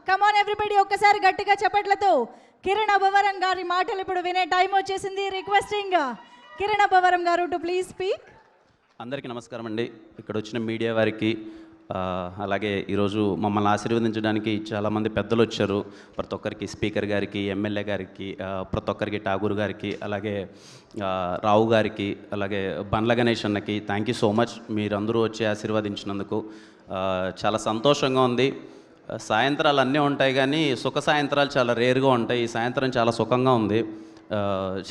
కమాన్ everybody ఒక్కసారి గట్టిగా చప్పట్లతో కిరణ్ అభవరం గారి మాటలు ఇప్పుడు వినే టైం వచ్చేసింది. రిక్వెస్టింగ్ కిరణ్ అభవరం గారు టు ప్లీజ్ స్పీక్. అందరికీ నమస్కారం అండి. ఇక్కడ వచ్చిన మీడియా వారికి అలాగే ఈరోజు మమ్మల్ని ఆశీర్వదించడానికి చాలామంది పెద్దలు వచ్చారు. ప్రతి ఒక్కరికి స్పీకర్ గారికి, ఎమ్మెల్యే గారికి, ప్రతి ఒక్కరికి ఠాగూర్ గారికి, అలాగే రావు గారికి, అలాగే బండ్ల గణేష్ అన్నకి థ్యాంక్ యూ సో మచ్. మీరందరూ వచ్చి ఆశీర్వదించినందుకు చాలా సంతోషంగా ఉంది. సాయంత్రాలు అన్నీ ఉంటాయి కానీ సుఖ సాయంత్రాలు చాలా రేరుగా ఉంటాయి. ఈ సాయంత్రం చాలా సుఖంగా ఉంది,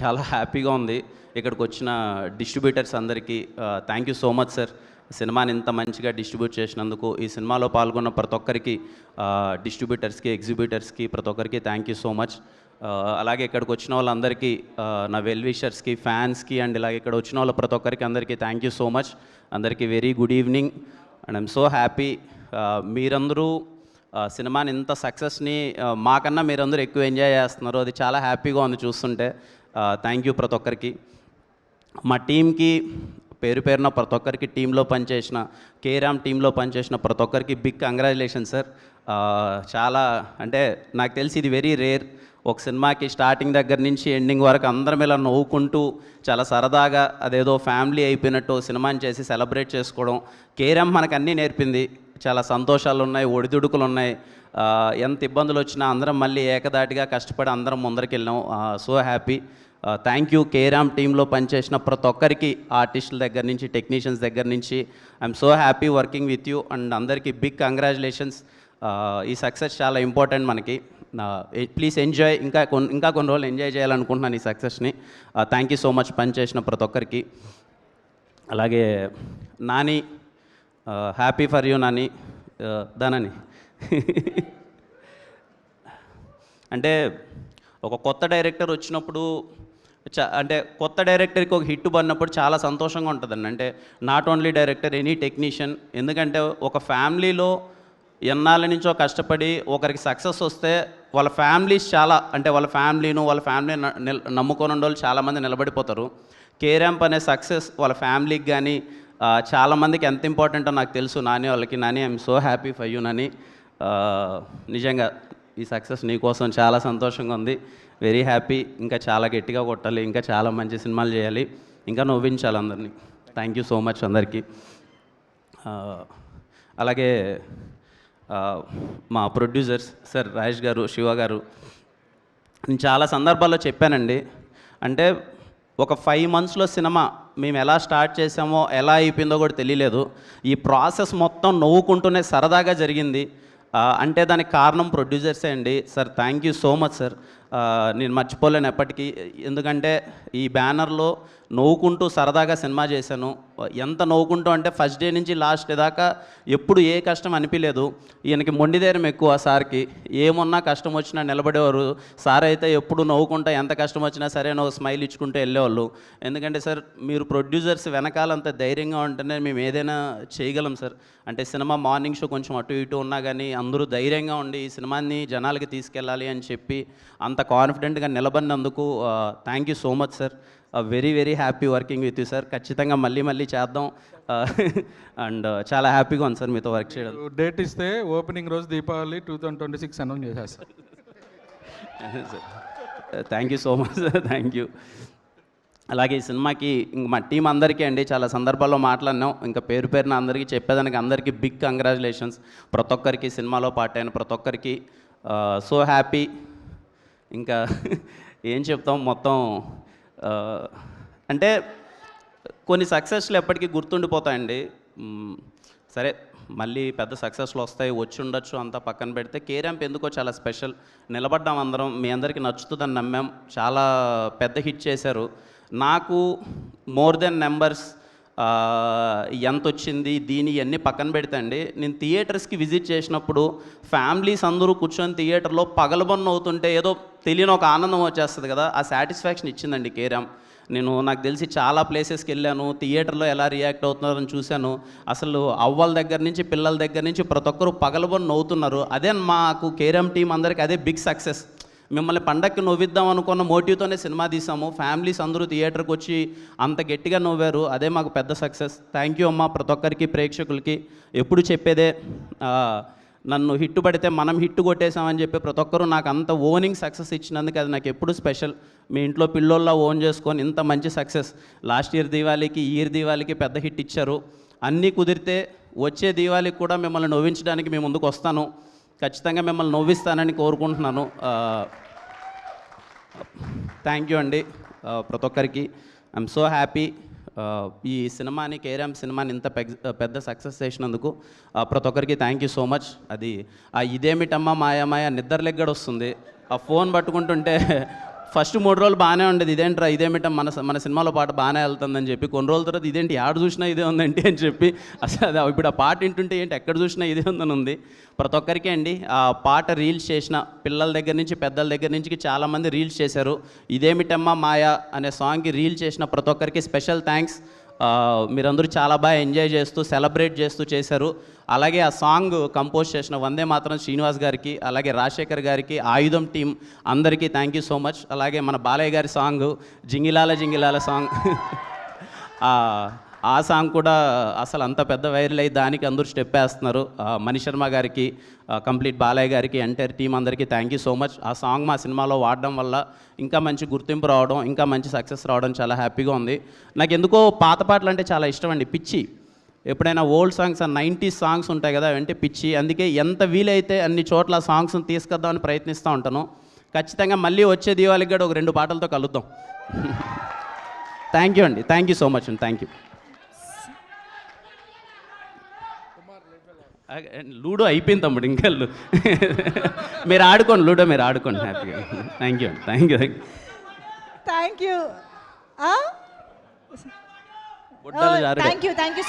చాలా హ్యాపీగా ఉంది. ఇక్కడికి వచ్చిన డిస్ట్రిబ్యూటర్స్ అందరికీ thank you so much sir. సినిమాని ఇంత మంచిగా డిస్ట్రిబ్యూట్ చేసినందుకు, ఈ సినిమాలో పాల్గొన్న ప్రతి ఒక్కరికి, డిస్ట్రిబ్యూటర్స్కి, ఎగ్జిబ్యూటర్స్కి, ప్రతి ఒక్కరికి థ్యాంక్ యూ సో మచ్. అలాగే ఇక్కడికి వచ్చిన వాళ్ళందరికీ, నా వెల్ విషర్స్కి, ఫ్యాన్స్కి అండ్ ఇలాగే ఇక్కడ వచ్చిన వాళ్ళ ప్రతి ఒక్కరికి అందరికీ థ్యాంక్ యూ సో మచ్. అందరికీ very good evening and I'm so happy. మీరందరూ సినిమాని ఇంత సక్సెస్ని మాకన్నా మీరందరూ ఎక్కువ ఎంజాయ్ చేస్తున్నారు. అది చాలా హ్యాపీగా ఉంది చూస్తుంటే. థ్యాంక్ యూ ప్రతి ఒక్కరికి. మా టీంకి పేరు పేరున ప్రతి ఒక్కరికి, టీంలో పనిచేసిన కేరామ్ టీంలో పనిచేసిన ప్రతి ఒక్కరికి బిగ్ కంగ్రాచులేషన్ సార్. చాలా అంటే నాకు తెలిసి ఇది వెరీ రేర్. ఒక సినిమాకి స్టార్టింగ్ దగ్గర నుంచి ఎండింగ్ వరకు అందరం ఇలా నవ్వుకుంటూ చాలా సరదాగా అదేదో ఫ్యామిలీ అయిపోయినట్టు సినిమాని చేసి సెలబ్రేట్ చేసుకోవడం. కేరామ్ మనకు అన్నీ నేర్పింది. చాలా సంతోషాలు ఉన్నాయి, ఒడిదుడుకులు ఉన్నాయి. ఎంత ఇబ్బందులు వచ్చినా అందరం మళ్ళీ ఏకదాటిగా కష్టపడి అందరం ముందరికి వెళ్ళాం. So happy. Thank you. Carrom టీంలో పనిచేసిన ప్రతి ఒక్కరికి, ఆర్టిస్టుల దగ్గర నుంచి, టెక్నీషియన్స్ దగ్గర నుంచి, I'm so happy working with you and అందరికీ బిగ్ కంగ్రాచులేషన్స్. ఈ సక్సెస్ చాలా ఇంపార్టెంట్ మనకి. Please enjoy. ఇంకా కొన్ని రోజులు ఎంజాయ్ చేయాలనుకుంటున్నాను ఈ సక్సెస్ని. థ్యాంక్ యూ సో మచ్ పనిచేసిన ప్రతి ఒక్కరికి. అలాగే Nani, happy for you Nani. దానని అంటే ఒక కొత్త డైరెక్టర్ వచ్చినప్పుడు, అంటే కొత్త డైరెక్టర్కి ఒక హిట్ పడినప్పుడు చాలా సంతోషంగా ఉంటుందండి. అంటే not only director, any technician. ఎందుకంటే ఒక ఫ్యామిలీలో ఎన్నాళ్ళ నుంచో కష్టపడి ఒకరికి సక్సెస్ వస్తే వాళ్ళ ఫ్యామిలీస్ చాలా, అంటే వాళ్ళ ఫ్యామిలీని నమ్ముకొని ఉండే వాళ్ళు చాలామంది నిలబడిపోతారు. కేరాంప్ అనే సక్సెస్ వాళ్ళ ఫ్యామిలీకి కానీ చాలామందికి ఎంత ఇంపార్టెంటో నాకు తెలుసు. నాని వాళ్ళకి. Nani, I'm so happy for you Nani. నిజంగా ఈ సక్సెస్ నీకోసం చాలా సంతోషంగా ఉంది. Very happy. ఇంకా చాలా గట్టిగా కొట్టాలి, ఇంకా చాలా మంచి సినిమాలు చేయాలి, ఇంకా నవ్వించాలి అందరినీ. థ్యాంక్ యూ సో మచ్ అందరికీ. అలాగే మా ప్రొడ్యూసర్స్ సార్ రాజేష్ గారు, శివ గారు, నేను చాలా సందర్భాల్లో చెప్పానండి. అంటే ఒక 5 monthsలో సినిమా మేము ఎలా స్టార్ట్ చేసామో, ఎలా అయిపోయిందో కూడా తెలియలేదు. ఈ ప్రాసెస్ మొత్తం నవ్వుకుంటూనే సరదాగా జరిగింది. అంటే దానికి కారణం ప్రొడ్యూసర్సే అండి. Sir thank you so much sir. నేను మర్చిపోలేను ఎప్పటికీ. ఎందుకంటే ఈ బ్యానర్లో నవ్వుకుంటూ సరదాగా సినిమా చేశాను. ఎంత నవ్వుకుంటూ అంటే ఫస్ట్ డే నుంచి లాస్ట్ డే దాకా ఎప్పుడు ఏ కష్టం అనిపించలేదు. ఈయనకి మొండిధైర్యం ఎక్కువ సార్కి. ఏమున్నా కష్టం వచ్చినా నిలబడేవారు. సార్ అయితే ఎప్పుడు నవ్వుకుంటా, ఎంత కష్టం వచ్చినా సరే నువ్వు స్మైల్ ఇచ్చుకుంటూ వెళ్ళేవాళ్ళు. ఎందుకంటే సార్ మీరు ప్రొడ్యూసర్స్ వెనకాలంత ధైర్యంగా ఉంటేనే మేము ఏదైనా చేయగలం సార్. అంటే సినిమా మార్నింగ్ షో కొంచెం అటు ఇటు ఉన్నా కానీ అందరూ ధైర్యంగా ఉండి ఈ సినిమాని జనాలకి తీసుకెళ్ళాలి అని చెప్పి అంత కాన్ఫిడెంట్గా నిలబడినందుకు thank you so much sir. Very very happy working with you sir. ఖచ్చితంగా మళ్ళీ చేద్దాం. అండ్ చాలా హ్యాపీగా ఉంది సార్ మీతో వర్క్ చేయడం. డేట్ ఇస్తే ఓపెనింగ్ రోజు దీపావళి 2026 అనౌన్స్ చేసేస్తారు. Thank you so much sir. Thank you. అలాగే ఈ సినిమాకి ఇంక మా టీం అందరికీ అండి చాలా సందర్భాల్లో మాట్లాడినాం. ఇంకా పేరు పేరున అందరికీ చెప్పేదానికి అందరికీ బిగ్ కంగ్రాచులేషన్స్. ప్రతి ఒక్కరికి, సినిమాలో పార్ట్ అయిన ప్రతి ఒక్కరికి సో హ్యాపీ. ఇంకా ఏం చెప్తాం, మొత్తం అంటే కొన్ని సక్సెస్లు ఎప్పటికీ గుర్తుండిపోతాయండి. సరే మళ్ళీ పెద్ద సక్సెస్లు వస్తాయి, వచ్చి ఉండొచ్చు, అంతా పక్కన పెడితే కేరాంప్ ఎందుకో చాలా స్పెషల్. నిలబడ్డాం అందరం, మీ అందరికీ నచ్చుతుందని నమ్మాం. చాలా పెద్ద హిట్ చేశారు. నాకు మోర్ దెన్ నెంబర్స్ ఎంత వచ్చింది దీని ఇవన్నీ పక్కన పెడితే అండి, నేను థియేటర్స్కి విజిట్ చేసినప్పుడు ఫ్యామిలీస్ అందరూ కూర్చొని థియేటర్లో పగలబొన్న అవుతుంటే ఏదో తెలియని ఒక ఆనందం వచ్చేస్తుంది కదా, ఆ సాటిస్ఫాక్షన్ ఇచ్చిందండి కేరామ్. నాకు తెలిసి చాలా ప్లేసెస్కి వెళ్ళాను, థియేటర్లో ఎలా రియాక్ట్ అవుతున్నారని చూశాను. అసలు అవ్వల దగ్గర నుంచి పిల్లల దగ్గర నుంచి ప్రతి ఒక్కరు పగలబొన్న నవ్వుతున్నారు. అదే మాకు కేరామ్ టీం అందరికీ అదే బిగ్ సక్సెస్. మిమ్మల్ని పండక్కి నవ్విద్దాం అనుకున్న మోటివ్తోనే సినిమా తీసాము. ఫ్యామిలీస్ అందరూ థియేటర్కి వచ్చి అంత గట్టిగా నవ్వారు. అదే మాకు పెద్ద సక్సెస్. థ్యాంక్ యూ అమ్మా ప్రతి ఒక్కరికి, ప్రేక్షకులకి. ఎప్పుడు చెప్పేదే నన్ను హిట్ పడితే మనం హిట్ కొట్టేసామని చెప్పి ప్రతి ఒక్కరూ నాకు అంత ఓనింగ్ సక్సెస్ ఇచ్చినందుకు అది నాకు ఎప్పుడు స్పెషల్. మీ ఇంట్లో పిల్లోల్లా ఓన్ చేసుకొని ఇంత మంచి సక్సెస్ లాస్ట్ ఇయర్ దీవాళికి ఈ ఇయర్ దీవాళికి పెద్ద హిట్ ఇచ్చారు. అన్నీ కుదిరితే వచ్చే దీవాళికి కూడా మిమ్మల్ని నవ్వించడానికి మేము ముందుకు వస్తాను. ఖచ్చితంగా మిమ్మల్ని నవ్విస్తానని కోరుకుంటున్నాను. థ్యాంక్ యూ అండి ప్రతి ఒక్కరికి. ఐఎమ్ సో హ్యాపీ ఈ సినిమాని కేరామ్ సినిమాని ఇంత పెద్ద సక్సెస్ చేసినందుకు ప్రతి ఒక్కరికి థ్యాంక్ యూ సో మచ్. అది ఇదేమిటమ్మా మాయ నిద్రలెగ్గడ వస్తుంది. ఆ ఫోన్ పట్టుకుంటుంటే ఫస్ట్ 3 రోజులు బాగానే ఉండేది, ఇదేంట్రా ఇదేమిటం మన సినిమాలో పాట బాగానే వెళ్తుందని చెప్పి, కొన్ని రోజుల తర్వాత ఇదేంటి ఆడ చూసినా ఇదే ఉందండి అని చెప్పి అసలు అది ఇప్పుడు ఆ పాట వింటుంటే ఏంటి ఎక్కడ చూసినా ఇదే ఉందని ఉంది. ప్రతి ఒక్కరికి అండి ఆ పాట రీల్స్ చేసిన పిల్లల దగ్గర నుంచి పెద్దల దగ్గర నుంచి చాలామంది రీల్స్ చేశారు. ఇదేమిటమ్మా మాయా అనే సాంగ్కి రీల్ చేసిన ప్రతి ఒక్కరికి స్పెషల్ థ్యాంక్స్. మీరందరూ చాలా బాగా ఎంజాయ్ చేస్తూ సెలబ్రేట్ చేస్తూ చేశారు. అలాగే ఆ సాంగ్ కంపోజ్ చేసిన వందే మాత్రం శ్రీనివాస్ గారికి, అలాగే రాజశేఖర్ గారికి, ఆయుధం టీం అందరికీ థ్యాంక్ యూ సో మచ్. అలాగే మన బాలయ్య గారి సాంగ్ జింగిలాల సాంగ్ ఆ సాంగ్ కూడా అసలు అంత పెద్ద వైరల్ అయ్యి దానికి అందరూ స్టెప్ వేస్తున్నారు. మణి శర్మ గారికి, కంప్లీట్ బాలయ్య గారికి, ఎంటైర్ టీం అందరికీ థ్యాంక్ యూ సో మచ్. ఆ సాంగ్ మా సినిమాలో వాడడం వల్ల ఇంకా మంచి గుర్తింపు రావడం, ఇంకా మంచి సక్సెస్ రావడం చాలా హ్యాపీగా ఉంది. నాకు ఎందుకో పాత పాటలు అంటే చాలా ఇష్టం అండి, పిచ్చి. ఎప్పుడైనా ఓల్డ్ సాంగ్స్ 90s సాంగ్స్ ఉంటాయి కదా, అంటే పిచ్చి. అందుకే ఎంత వీలైతే అన్ని చోట్ల సాంగ్స్ని తీసుకొద్దామని ప్రయత్నిస్తూ ఉంటాను. ఖచ్చితంగా మళ్ళీ వచ్చే దీవాళికి కూడా ఒక 2 పాటలతో కలుద్దాం. థ్యాంక్ యూ అండి, థ్యాంక్ యూ సో మచ్ అండి, థ్యాంక్ యూ. లూడో అయిపోయింది తమ్ముడు, ఇంకా మీరు ఆడుకోండి, లూడో మీరు ఆడుకోండి హ్యాపీగా. థ్యాంక్ యూ అండి, థ్యాంక్ యూ థ్యాంక్ యూ బుడ్డలు జారుగా. Thank you